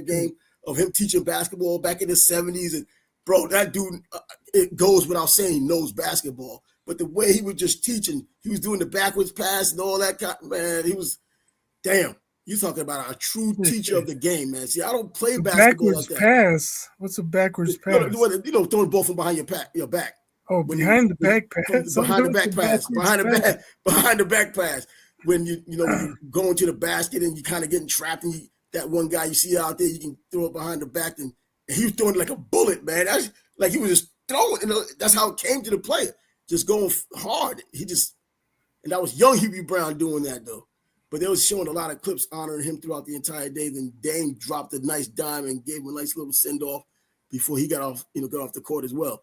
game of him teaching basketball back in the 70s. And bro, that dude, it goes without saying, he knows basketball. but the way he was just teaching, he was doing the backwards pass and all that. Man, he was damn. You talking about a true teacher of the game, man. See, I don't play The basketball backwards like that. pass. What's a backwards pass? Throwing the ball from behind your back. Oh, behind the back pass. Behind the back pass. Behind the back pass. When when you go into the basket and you kind of getting trapped, and that one guy you see out there, you can throw it behind the back, and he was throwing like a bullet, man. That's like he was just throwing. That's how it came to the play, just going hard. And that was young Hubie Brown doing that though. But they was showing a lot of clips honoring him throughout the entire day. Then Dame dropped a nice dime and gave him a nice little send off before he got off the court as well.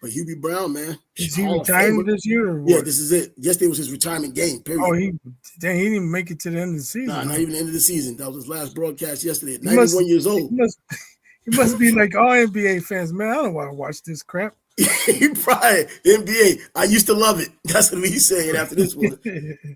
But Hubie Brown, man, is he retiring this year? Or what? Yeah, this is it. Yesterday was his retirement game. Period. Oh, he didn't even make it to the end of the season. Nah, not even the end of the season. That was his last broadcast yesterday. At 91 years old. He must be like all NBA fans, man. I don't want to watch this crap. He probably NBA. I used to love it. That's what he's saying after this one.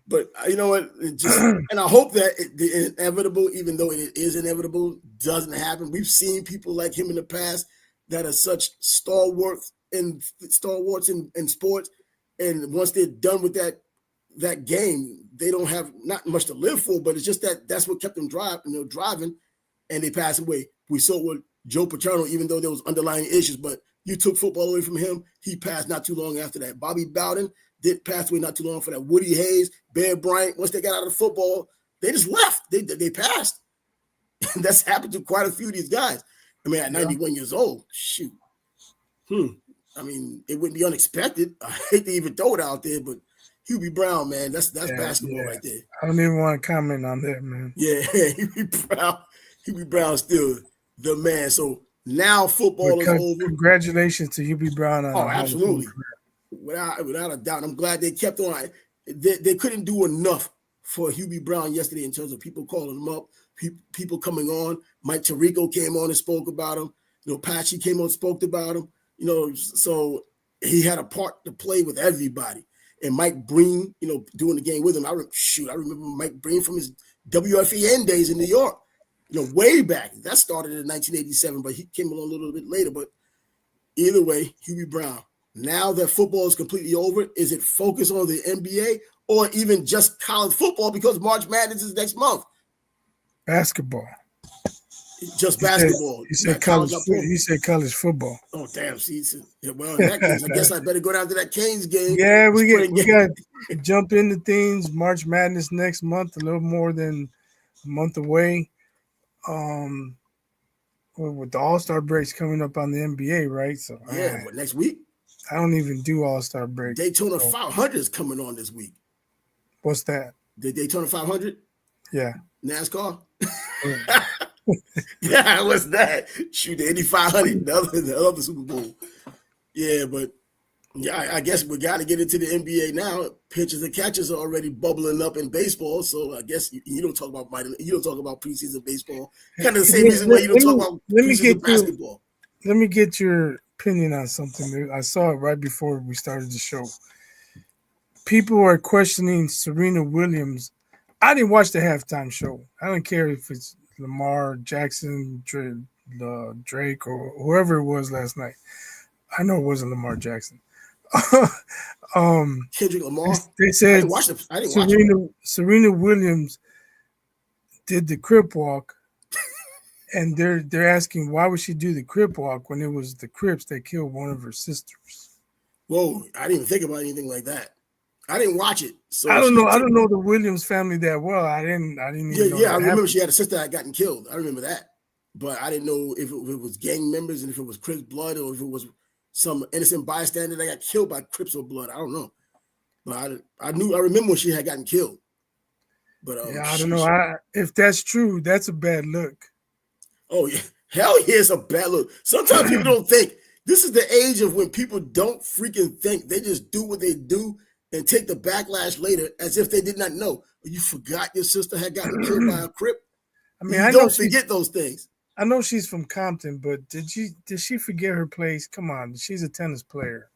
But you know what? And I hope that the inevitable, even though it is inevitable, doesn't happen. We've seen people like him in the past that are such stalwarts in sports, and once they're done with that game, they don't have not much to live for. But it's just that's what kept them driving, and they pass away. We saw with Joe Paterno, even though there was underlying issues, but you took football away from him. He passed not too long after that. Bobby Bowden did pass away not too long for that. Woody Hayes, Bear Bryant, once they got out of football, they just left. They passed. And that's happened to quite a few of these guys. I mean, at 91 years old, shoot. I mean, it wouldn't be unexpected. I hate to even throw it out there, but Hubie Brown, man, that's basketball right there. I don't even want to comment on that, man. Yeah, Hubie Brown still the man. So now football is over. Congratulations to Hubie Brown. Absolutely. Without a doubt. I'm glad they kept on. They couldn't do enough for Hubie Brown yesterday in terms of people calling him up, people coming on. Mike Tirico came on and spoke about him. Patchy came on and spoke about him. So he had a part to play with everybody. And Mike Breen, doing the game with him. I remember Mike Breen from his WFEN days in New York. Way back. That started in 1987, but he came along a little bit later. But either way, Hubie Brown. Now that football is completely over, is it focused on the NBA or even just college football because March Madness is next month? Basketball. Just basketball. He said college football. Oh, damn. See, well, in that case, I guess I better go down to that Canes game. Yeah, we got to jump into things. March Madness next month, a little more than a month away. With the All-Star breaks coming up on the NBA, right? So yeah, what, next week? I don't even do All-Star breaks. Daytona 500 is coming on this week. What's that? The Daytona 500? Yeah. NASCAR? Yeah, what's that? Shoot, the Indy 500, the other Super Bowl. Yeah, but yeah, I guess we got to get into the NBA now. Pitchers and catchers are already bubbling up in baseball, so I guess you don't talk about preseason baseball. Kind of the same reason why you don't talk about preseason basketball. Let me get your opinion on something. I saw it right before we started the show. People are questioning Serena Williams. I didn't watch the halftime show. I don't care if it's Lamar Jackson, Drake, or whoever it was last night. I know it wasn't Lamar Jackson. Kendrick Lamar. They said I didn't watch it. Serena Williams did the crip walk, and they're asking why would she do the crip walk when it was the Crips that killed one of her sisters. Whoa, I didn't even think about anything like that. I didn't watch it, so I don't know the Williams family that well. I didn't even know. Yeah, I remember she had a sister that had gotten killed. I remember that, but I didn't know if it was gang members and if it was Crips blood or if it was some innocent bystander that got killed by Crips or blood. I don't know, but I remember when she had gotten killed. But I don't know. If that's true, that's a bad look. Oh yeah, hell yeah, it's a bad look. Sometimes people don't think. This is the age of when people don't freaking think. They just do what they do and take the backlash later as if they did not know. You forgot your sister had gotten killed by a Crip. I mean, I don't forget those things. I know she's from Compton, but did she forget her place? Come on, she's a tennis player.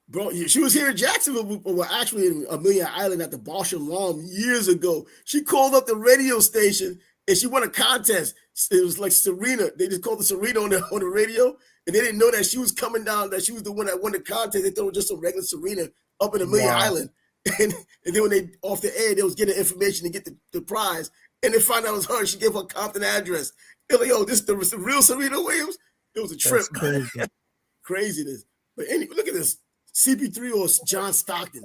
Bro, she was here in Jacksonville, well, actually in Amelia Island at the Bosch Lawn years ago. She called up the radio station and she won a contest. It was like Serena. They just called her Serena on the radio. and they didn't know that she was coming down, that she was the one that won the contest. They thought it was just some regular Serena up in Amelia Wow. Island. And then when they off the air, they was getting information to get the prize. And they found out it was her. She gave her Compton address. They're like, yo, this is the real Serena Williams? It was a trip. That's crazy. Craziness. But anyway, look at this. CP3 or John Stockton.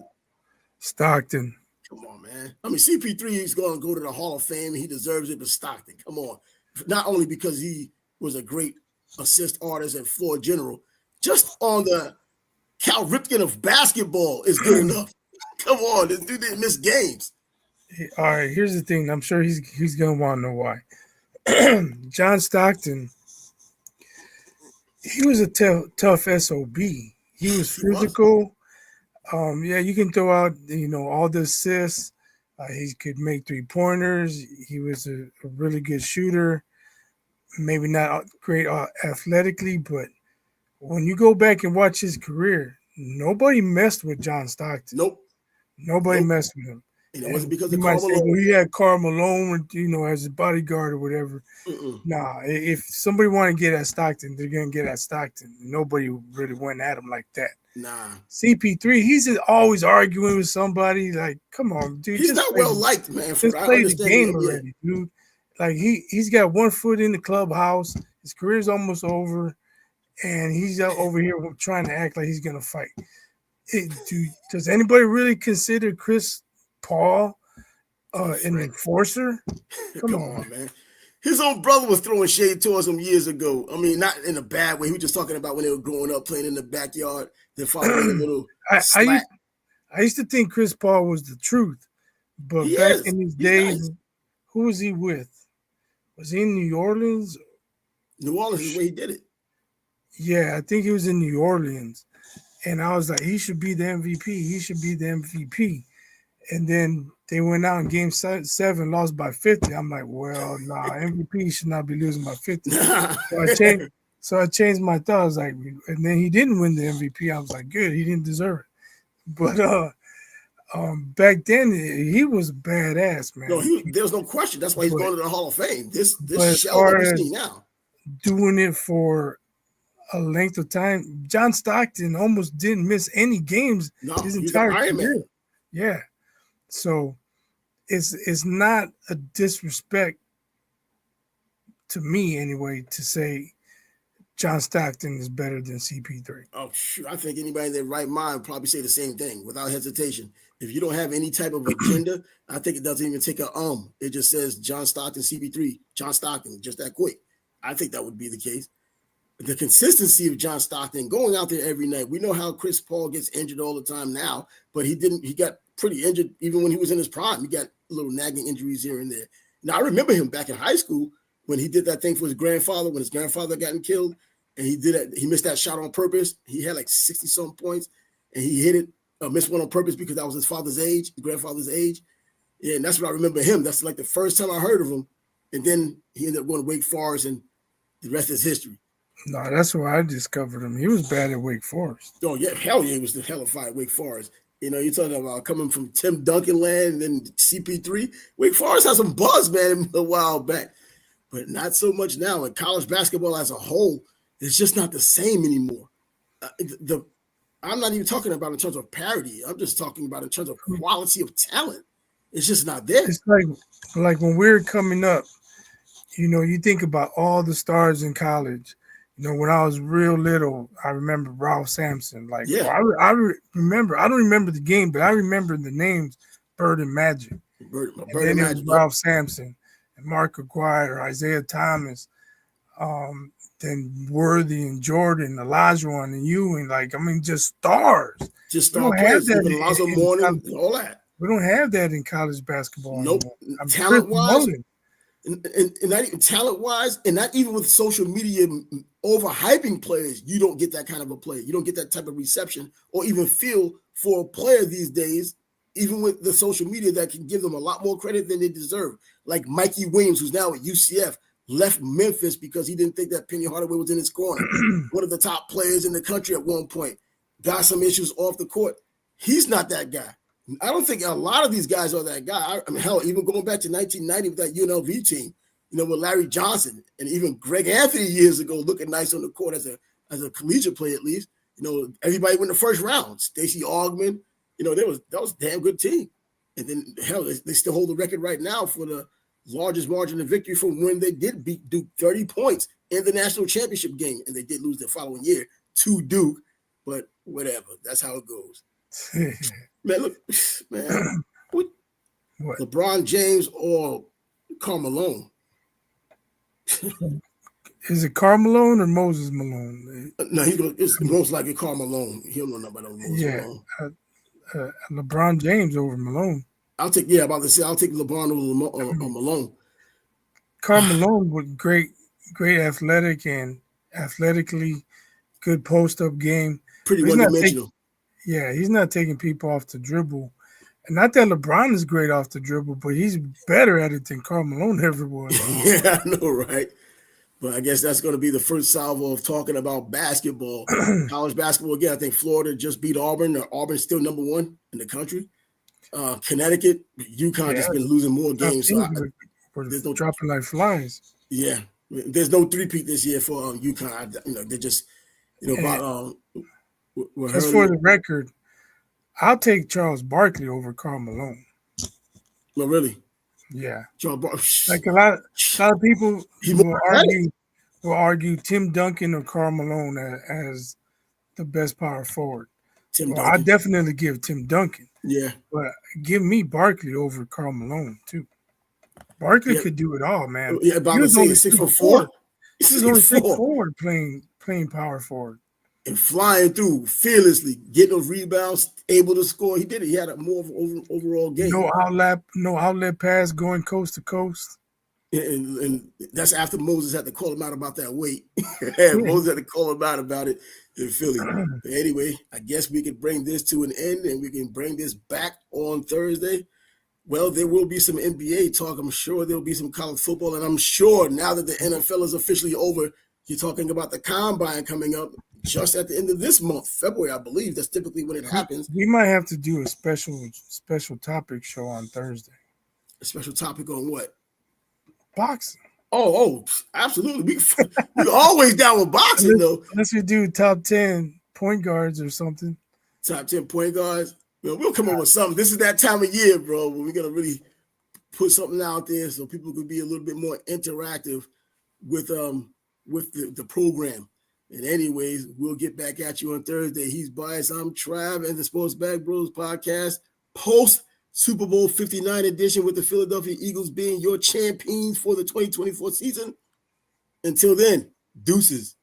Stockton. Come on, man. I mean, CP3 is going to go to the Hall of Fame. He deserves it, but Stockton, come on. Not only because he was a great assist artist and floor general, just on the Cal Ripken of basketball is good enough. Come on, this dude didn't miss games. All right, here's the thing. I'm sure he's gonna want to know why. John Stockton, he was a tough SOB. He was physical. Yeah, you can throw out all the assists. He could make 3-pointers. He was a really good shooter. Maybe not great athletically, but when you go back and watch his career, nobody messed with John Stockton. Nope. Nobody messed with him. And it wasn't because you of might Karl say, Malone. well, he had Karl Malone, as his bodyguard or whatever. Nah, if somebody want to get at Stockton, they're gonna get at Stockton. Nobody really went at him like that. Nah. CP3, he's always arguing with somebody. Like, come on, dude. He's not well liked, man. Just play the game already, dude. Like he's got one foot in the clubhouse. His career's almost over, and he's out over here trying to act like he's gonna fight. Dude, does anybody really consider Chris Paul an enforcer? Come on, man. His own brother was throwing shade towards him years ago. I mean, not in a bad way. He was just talking about when they were growing up, playing in the backyard. Then following a little I used to think Chris Paul was the truth, but back in these days, who was he with? Was he in New Orleans? New Orleans is where he did it. Yeah, I think he was in New Orleans. And I was like, he should be the MVP. He should be the MVP. And then they went out in game 7, lost by 50. I'm like, well, nah, MVP should not be losing by 50. So I changed my thought. I was like, and then he didn't win the MVP. I was like, good, he didn't deserve it. But back then he was badass, man. No, there's no question. That's why he's going to the Hall of Fame. This shell that we're seeing now. Doing it for a length of time. John Stockton almost didn't miss any games his entire career. Yeah. So it's not a disrespect to me anyway to say John Stockton is better than CP3. Oh, shoot. I think anybody in their right mind would probably say the same thing without hesitation. If you don't have any type of agenda, I think it doesn't even take a It just says John Stockton, CP3, John Stockton, just that quick. I think that would be the case. The consistency of John Stockton going out there every night. We know how Chris Paul gets injured all the time now, but he got pretty injured even when he was in his prime. He got little nagging injuries here and there. Now, I remember him back in high school when he did that thing for his grandfather, when his grandfather got killed, and he missed that shot on purpose. He had like 60-something points, and he hit it, missed one on purpose because that was his grandfather's age. Yeah, and that's what I remember him. That's like the first time I heard of him. And then he ended up going to Wake Forest, and the rest is history. No, that's where I discovered him. He was bad at Wake Forest. Oh, yeah. Hell yeah, he was the hellified Wake Forest. You're talking about coming from Tim Duncan land and then CP3. Wake Forest has some buzz, man, a while back. But not so much now. And college basketball as a whole, it's just not the same anymore. I'm not even talking about in terms of parity. I'm just talking about in terms of quality of talent. It's just not there. It's like when we were coming up, you think about all the stars in college. When I was real little, I remember Ralph Sampson. I remember. I don't remember the game, but I remember the names Bird and Magic. Bird and then it was Ralph Sampson and Mark Aguirre, Isaiah Thomas, then Worthy and Jordan, Olajuwon and Ewing. Just stars. Just star players. Alonzo Mourning, all that. We don't have that in college basketball. Nope. Talent-wise. And not even talent-wise, and not even with social media overhyping players, you don't get that kind of a play. You don't get that type of reception or even feel for a player these days, even with the social media that can give them a lot more credit than they deserve. Like Mikey Williams, who's now at UCF, left Memphis because he didn't think that Penny Hardaway was in his corner. One of the top players in the country at one point. Got some issues off the court. He's not that guy. I don't think a lot of these guys are that guy. I mean, hell, even going back to 1990 with that UNLV team, with Larry Johnson and even Greg Anthony years ago looking nice on the court as a as a collegiate player at least. Everybody went the first round. Stacey Augman, that was a damn good team. And then hell, they still hold the record right now for the largest margin of victory from when they did beat Duke 30 points in the national championship game, and they did lose the following year to Duke. But whatever, that's how it goes. Man, look, man, what? LeBron James or Karl Malone? Is it Karl Malone or Moses Malone? No, it's most likely Karl Malone. He don't know nothing about Moses Malone. LeBron James over Malone. I'll take LeBron over Malone. Karl Malone was great athletically good post-up game. Pretty one-dimensional. He's not taking people off the dribble. And not that LeBron is great off the dribble, but he's better at it than Karl Malone ever was. Yeah, I know, right? But I guess that's going to be the first salvo of talking about basketball. College basketball, again, I think Florida just beat Auburn. Auburn's still number one in the country. Connecticut, UConn just been losing more games. So there's no dropping like flies. Yeah. There's no three-peat this year for UConn. They're just, just for the record, I'll take Charles Barkley over Karl Malone. No, really? Yeah. Charles Barkley. Like a lot of people will argue Tim Duncan or Karl Malone as the best power forward. I definitely give Tim Duncan. Yeah. But give me Barkley over Karl Malone, too. Barkley could do it all, man. Yeah, but I was saying 6'4". This is only 6'4" playing power forward. And flying through fearlessly, getting those rebounds, able to score. He did it. He had a more of an overall game. No outlet pass going coast to coast. And that's after Moses had to call him out about that weight. Moses had to call him out about it in Philly. But anyway, I guess we can bring this to an end and we can bring this back on Thursday. Well, there will be some NBA talk. I'm sure there'll be some college football. And I'm sure now that the NFL is officially over, you're talking about the combine coming up just at the end of this month, February, I believe. That's typically when it happens. We might have to do a special topic show on Thursday. A special topic on what? Boxing. Oh, absolutely. We're always down with boxing, though. Unless we do top 10 point guards or something. Top 10 point guards. We'll come up with something. This is that time of year, bro, when we're going to really put something out there so people could be a little bit more interactive with the program. And anyways, we'll get back at you on Thursday. He's Bias. I'm Trav, and the Sports Bag Bros podcast post Super Bowl 59 edition with the Philadelphia Eagles being your champions for the 2024 season. Until then, deuces.